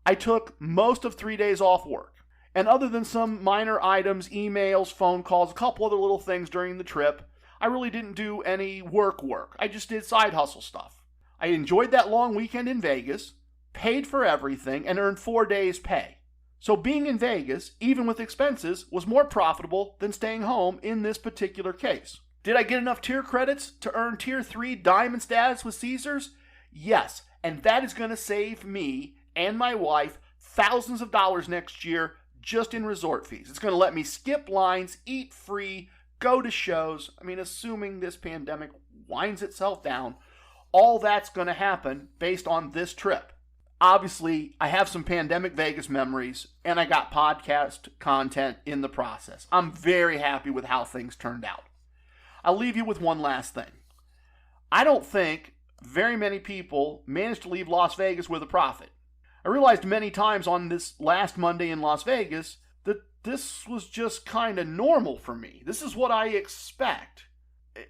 I took most of 3 days off work. And other than some minor items, emails, phone calls, a couple other little things during the trip, I really didn't do any work. I just did side hustle stuff. I enjoyed that long weekend in Vegas, paid for everything, and earned 4 days' pay. So being in Vegas, even with expenses, was more profitable than staying home in this particular case. Did I get enough tier credits to earn Tier 3 diamond status with Caesars? Yes, and that is going to save me and my wife thousands of dollars next year just in resort fees. It's going to let me skip lines, eat free, go to shows. I mean, assuming this pandemic winds itself down, all that's going to happen based on this trip. Obviously, I have some pandemic Vegas memories, and I got podcast content in the process. I'm very happy with how things turned out. I'll leave you with one last thing. I don't think very many people managed to leave Las Vegas with a profit. I realized many times on this last Monday in Las Vegas that this was just kind of normal for me. This is what I expect.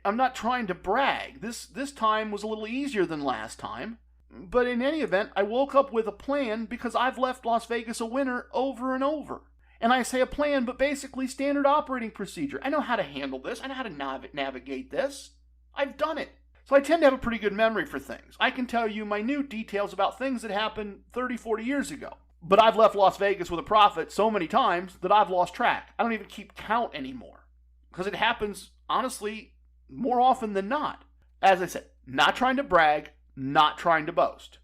I'm not trying to brag. This time was a little easier than last time. But in any event, I woke up with a plan because I've left Las Vegas a winner over and over. And I say a plan, but basically standard operating procedure. I know how to handle this. I know how to navigate this. I've done it. So I tend to have a pretty good memory for things. I can tell you minute details about things that happened 30, 40 years ago. But I've left Las Vegas with a profit so many times that I've lost track. I don't even keep count anymore. Because it happens, honestly, more often than not. As I said, not trying to brag, not trying to boast.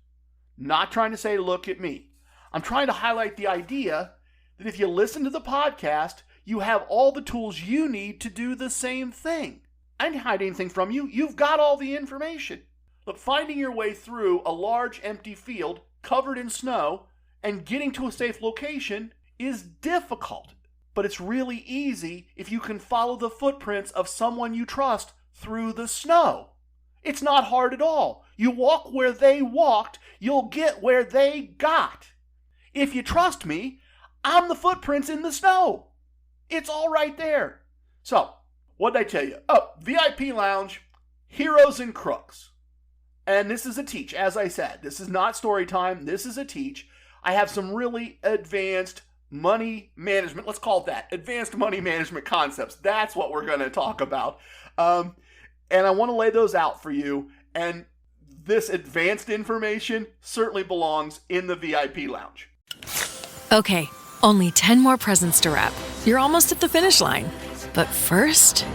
Not trying to say, look at me. I'm trying to highlight the idea that if you listen to the podcast, you have all the tools you need to do the same thing. I didn't hide anything from you. You've got all the information. Look, finding your way through a large empty field covered in snow and getting to a safe location is difficult. But it's really easy if you can follow the footprints of someone you trust through the snow. It's not hard at all. You walk where they walked, you'll get where they got. If you trust me, I'm the footprints in the snow. It's all right there. So, what did I tell you? Oh, VIP lounge, heroes and crooks. And this is a teach, as I said. This is not story time. This is a teach. I have some really advanced money management. Let's call it that. Advanced money management concepts. That's what we're going to talk about. And I want to lay those out for you. And this advanced information certainly belongs in the VIP lounge. Okay, only 10 more presents to wrap. You're almost at the finish line. But first...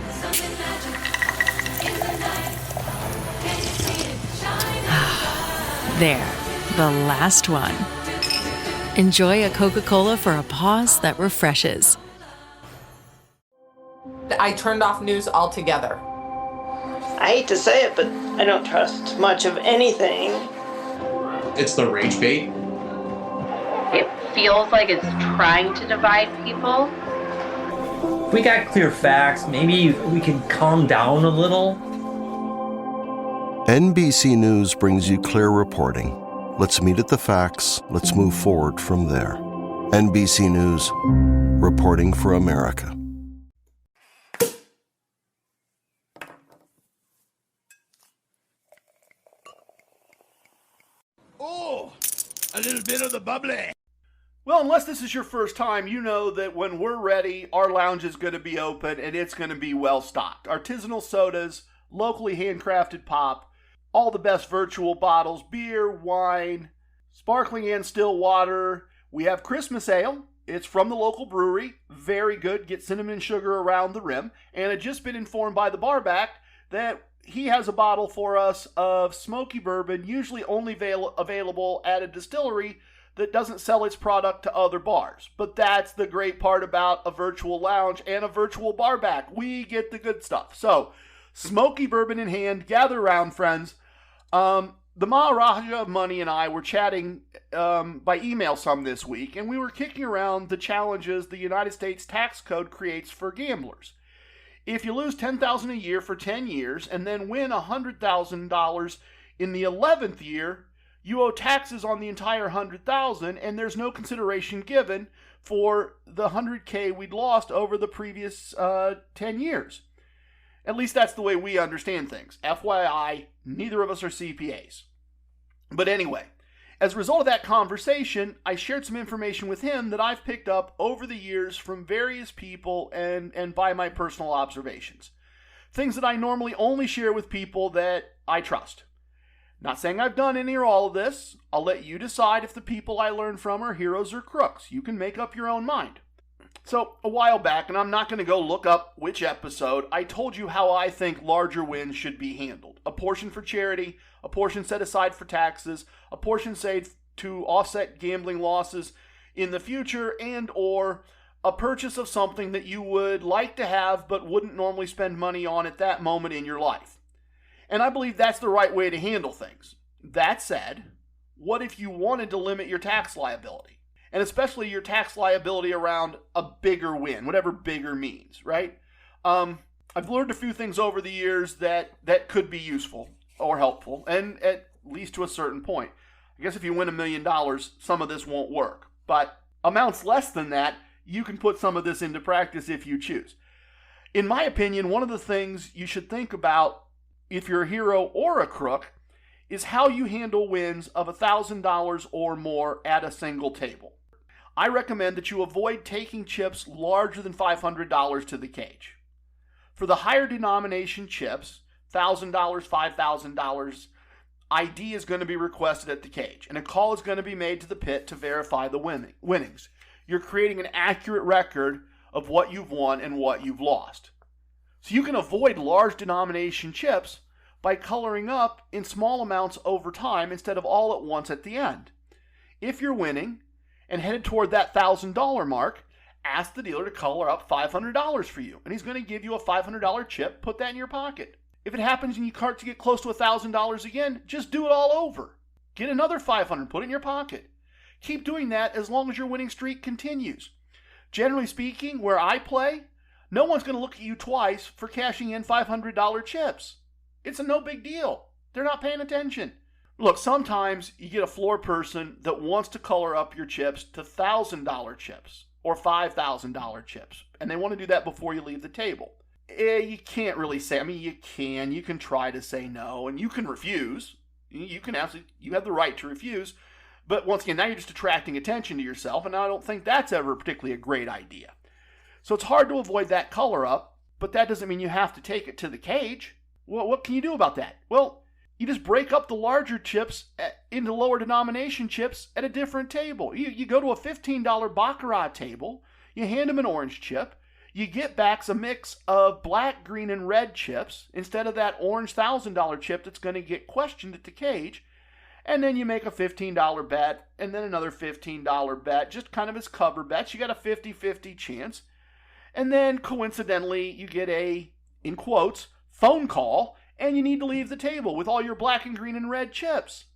there, the last one. Enjoy a Coca-Cola for a pause that refreshes. I turned off news altogether. I hate to say it, but I don't trust much of anything. It's the rage bait. It feels like it's trying to divide people. If we got clear facts, maybe we can calm down a little. NBC News brings you clear reporting. Let's meet at the facts. Let's move forward from there. NBC News, reporting for America. Oh, a little bit of the bubbly. Well, unless this is your first time, you know that when we're ready, our lounge is going to be open and it's going to be well stocked. Artisanal sodas, locally handcrafted pop, all the best virtual bottles, beer, wine, sparkling and still water. We have Christmas ale. It's from the local brewery. Very good. Get cinnamon sugar around the rim. And I've just been informed by the barback that he has a bottle for us of smoky bourbon, usually only available at a distillery that doesn't sell its product to other bars. But that's the great part about a virtual lounge and a virtual bar back. We get the good stuff. So, smoky bourbon in hand, gather around, friends. The Maharaja of Money and I were chatting by email some this week, and we were kicking around the challenges the United States tax code creates for gamblers. If you lose $10,000 a year for 10 years and then win $100,000 in the 11th year, you owe taxes on the entire $100,000, and there's no consideration given for the $100K we'd lost over the previous 10 years. At least that's the way we understand things. FYI, neither of us are CPAs. But anyway, as a result of that conversation, I shared some information with him that I've picked up over the years from various people and by my personal observations. Things that I normally only share with people that I trust. Not saying I've done any or all of this. I'll let you decide if the people I learn from are heroes or crooks. You can make up your own mind. So, a while back, and I'm not going to go look up which episode, I told you how I think larger wins should be handled. A portion for charity, a portion set aside for taxes, a portion saved to offset gambling losses in the future, and or a purchase of something that you would like to have but wouldn't normally spend money on at that moment in your life. And I believe that's the right way to handle things. That said, what if you wanted to limit your tax liability? And especially your tax liability around a bigger win, whatever bigger means, right? I've learned a few things over the years that could be useful or helpful, and at least to a certain point. I guess if you win $1 million, some of this won't work. But amounts less than that, you can put some of this into practice if you choose. In my opinion, one of the things you should think about if you're a hero or a crook is how you handle wins of $1,000 or more at a single table. I recommend that you avoid taking chips larger than $500 to the cage. For the higher denomination chips, $1,000, $5,000, ID is going to be requested at the cage, and a call is going to be made to the pit to verify the winnings. You're creating an accurate record of what you've won and what you've lost. So you can avoid large denomination chips by coloring up in small amounts over time instead of all at once at the end. If you're winning and headed toward that $1,000 mark, ask the dealer to color up $500 for you, and he's going to give you a $500 chip. Put that in your pocket. If it happens and you start to get close to $1,000 again, just do it all over. Get another $500, put it in your pocket. Keep doing that as long as your winning streak continues. Generally speaking, where I play, no one's going to look at you twice for cashing in $500 chips. It's a no big deal. They're not paying attention. Look, sometimes you get a floor person that wants to color up your chips to $1,000 chips or $5,000 chips, and they want to do that before you leave the table. You can't really say, you can try to say no, and you can refuse. You have the right to refuse. But once again, now you're just attracting attention to yourself, and I don't think that's ever particularly a great idea. So it's hard to avoid that color up, but that doesn't mean you have to take it to the cage. Well, what can you do about that? Well, you just break up the larger chips into lower denomination chips at a different table. You go to a $15 Baccarat table, you hand them an orange chip, you get back a mix of black, green, and red chips instead of that orange $1,000 chip that's going to get questioned at the cage. And then you make a $15 bet, and then another $15 bet, just kind of as cover bets. You got a 50-50 chance. And then coincidentally, you get a, in quotes, phone call, and you need to leave the table with all your black and green and red chips.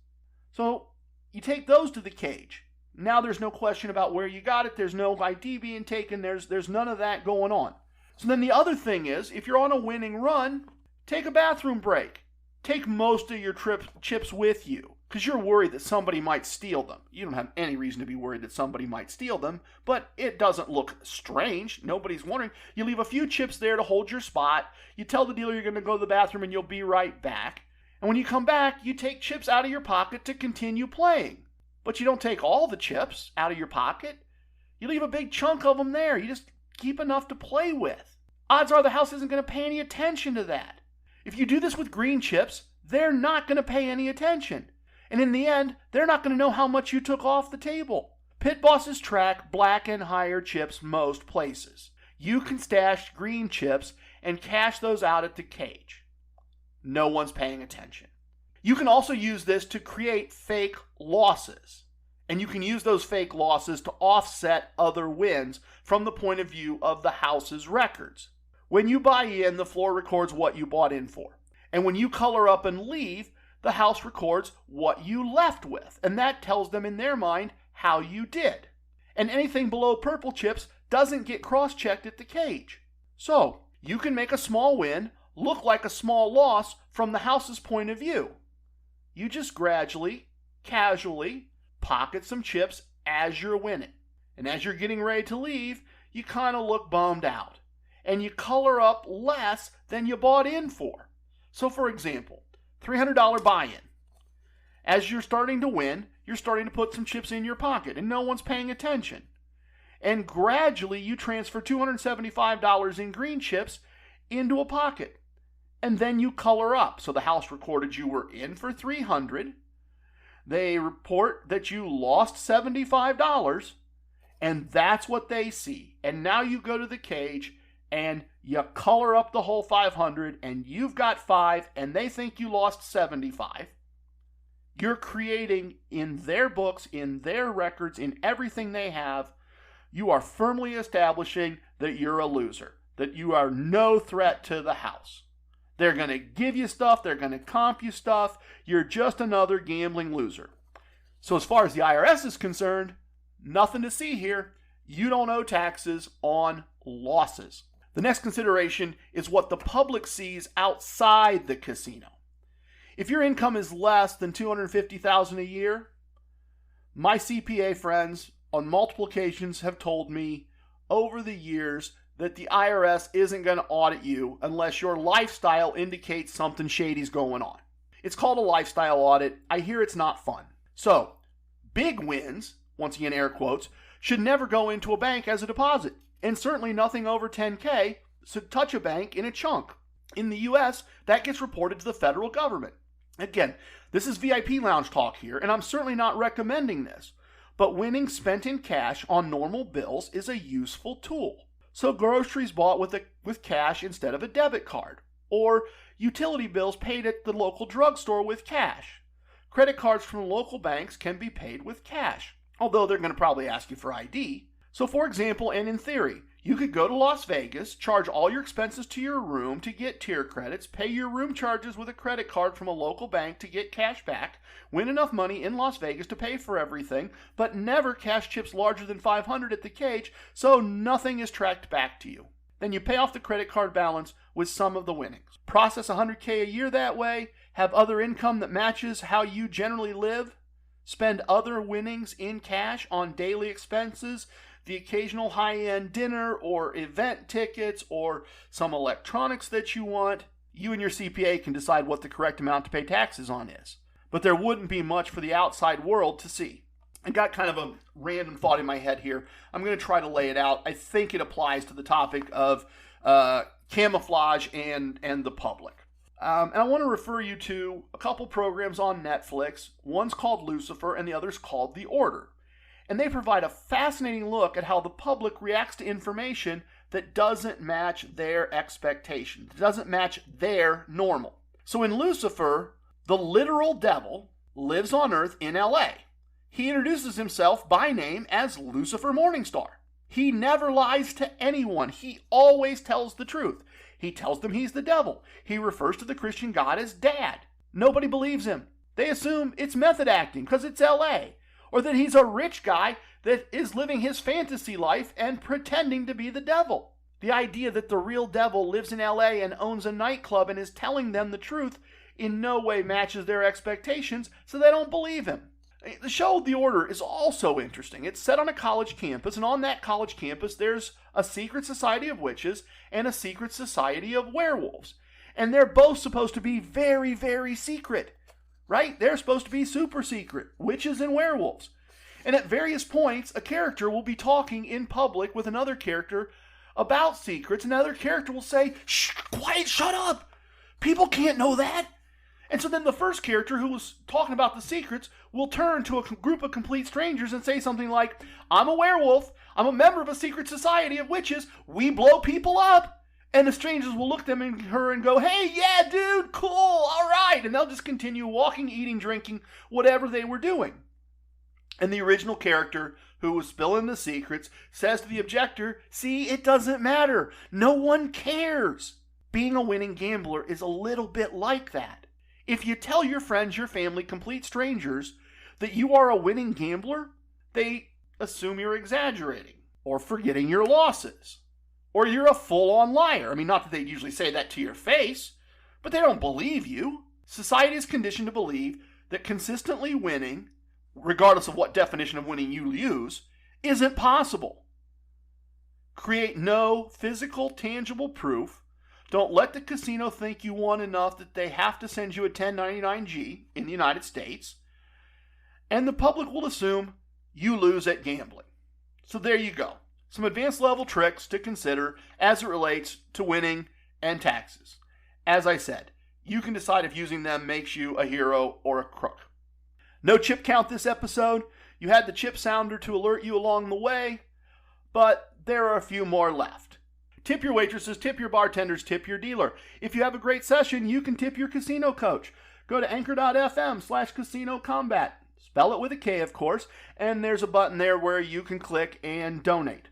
So you take those to the cage. Now there's no question about where you got it. There's no ID being taken. There's none of that going on. So then the other thing is, if you're on a winning run, take a bathroom break. Take most of your chips with you, because you're worried that somebody might steal them. You don't have any reason to be worried that somebody might steal them, but it doesn't look strange. Nobody's wondering. You leave a few chips there to hold your spot. You tell the dealer you're going to go to the bathroom and you'll be right back. And when you come back, you take chips out of your pocket to continue playing. But you don't take all the chips out of your pocket. You leave a big chunk of them there. You just keep enough to play with. Odds are the house isn't going to pay any attention to that. If you do this with green chips, they're not going to pay any attention. And in the end, they're not going to know how much you took off the table. Pit bosses track black and higher chips most places. You can stash green chips and cash those out at the cage. No one's paying attention. You can also use this to create fake losses. And you can use those fake losses to offset other wins from the point of view of the house's records. When you buy in, the floor records what you bought in for. And when you color up and leave, the house records what you left with. And that tells them in their mind how you did. And anything below purple chips doesn't get cross-checked at the cage. So, you can make a small win look like a small loss from the house's point of view. You just gradually, casually, pocket some chips as you're winning. And as you're getting ready to leave, you kind of look bummed out. And you color up less than you bought in for. So for example, $300 buy-in. As you're starting to win, you're starting to put some chips in your pocket and no one's paying attention. And gradually you transfer $275 in green chips into a pocket. And then you color up. So the house recorded you were in for $300. They report that you lost $75. And that's what they see. And now you go to the cage and you color up the whole 500 and you've got 5 and they think you lost 75. You're creating in their books, in their records, in everything they have, you are firmly establishing that you're a loser, that you are no threat to the house. They're going to give you stuff, they're going to comp you stuff, you're just another gambling loser. So as far as the IRS is concerned, nothing to see here. You don't owe taxes on losses. The next consideration is what the public sees outside the casino. If your income is less than $250,000 a year, my CPA friends on multiple occasions have told me over the years that the IRS isn't going to audit you unless your lifestyle indicates something shady's going on. It's called a lifestyle audit. I hear it's not fun. So, big wins, once again air quotes, should never go into a bank as a deposit. And certainly nothing over $10K should touch a bank in a chunk. In the US, that gets reported to the federal government. Again, this is VIP lounge talk here, and I'm certainly not recommending this. But winnings spent in cash on normal bills is a useful tool. So groceries bought with cash instead of a debit card. Or utility bills paid at the local drugstore with cash. Credit cards from local banks can be paid with cash, although they're going to probably ask you for ID. So for example, and in theory, you could go to Las Vegas, charge all your expenses to your room to get tier credits, pay your room charges with a credit card from a local bank to get cash back, win enough money in Las Vegas to pay for everything, but never cash chips larger than $500 at the cage, so nothing is tracked back to you. Then you pay off the credit card balance with some of the winnings. Process $100K a year that way, have other income that matches how you generally live, spend other winnings in cash on daily expenses, the occasional high-end dinner or event tickets or some electronics that you want. You and your CPA can decide what the correct amount to pay taxes on is. But there wouldn't be much for the outside world to see. I got kind of a random thought in my head here. I'm going to try to lay it out. I think it applies to the topic of camouflage and the public. And I want to refer you to a couple programs on Netflix. One's called Lucifer and the other's called The Order. And they provide a fascinating look at how the public reacts to information that doesn't match their expectations, doesn't match their normal. So in Lucifer, the literal devil lives on Earth in LA. He introduces himself by name as Lucifer Morningstar. He never lies to anyone. He always tells the truth. He tells them he's the devil. He refers to the Christian God as Dad. Nobody believes him. They assume it's method acting because it's LA. Or that he's a rich guy that is living his fantasy life and pretending to be the devil. The idea that the real devil lives in LA and owns a nightclub and is telling them the truth in no way matches their expectations, so they don't believe him. The show The Order is also interesting. It's set on a college campus, and on that college campus there's a secret society of witches and a secret society of werewolves. And they're both supposed to be very, very secret. Right? They're supposed to be super secret, witches and werewolves. And at various points, a character will be talking in public with another character about secrets, and another character will say, "Shh, quiet, shut up! People can't know that!" And so then the first character who was talking about the secrets will turn to a group of complete strangers and say something like, "I'm a werewolf, I'm a member of a secret society of witches, we blow people up." And the strangers will look at them and her and go, "Hey, yeah, dude, cool, all right." And they'll just continue walking, eating, drinking, whatever they were doing. And the original character who was spilling the secrets says to the objector, "See, it doesn't matter. No one cares." Being a winning gambler is a little bit like that. If you tell your friends, your family, complete strangers, that you are a winning gambler, they assume you're exaggerating or forgetting your losses. Or you're a full-on liar. I mean, not that they'd usually say that to your face, but they don't believe you. Society is conditioned to believe that consistently winning, regardless of what definition of winning you use, isn't possible. Create no physical, tangible proof. Don't let the casino think you won enough that they have to send you a 1099-G in the United States. And the public will assume you lose at gambling. So there you go. Some advanced level tricks to consider as it relates to winning and taxes. As I said, you can decide if using them makes you a hero or a crook. No chip count this episode. You had the chip sounder to alert you along the way, but there are a few more left. Tip your waitresses, tip your bartenders, tip your dealer. If you have a great session, you can tip your casino coach. Go to anchor.fm/casino combat. Spell it with a K, of course, and there's a button there where you can click and donate.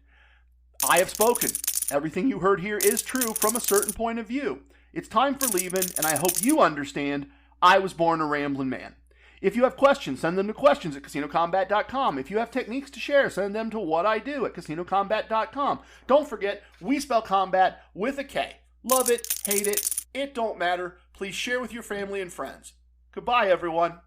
I have spoken. Everything you heard here is true from a certain point of view. It's time for leaving, and I hope you understand I was born a ramblin' man. If you have questions, send them to questions@casinocombat.com. If you have techniques to share, send them to whatiu@casinocombat.com. Don't forget, we spell combat with a K. Love it, hate it, it don't matter. Please share with your family and friends. Goodbye, everyone.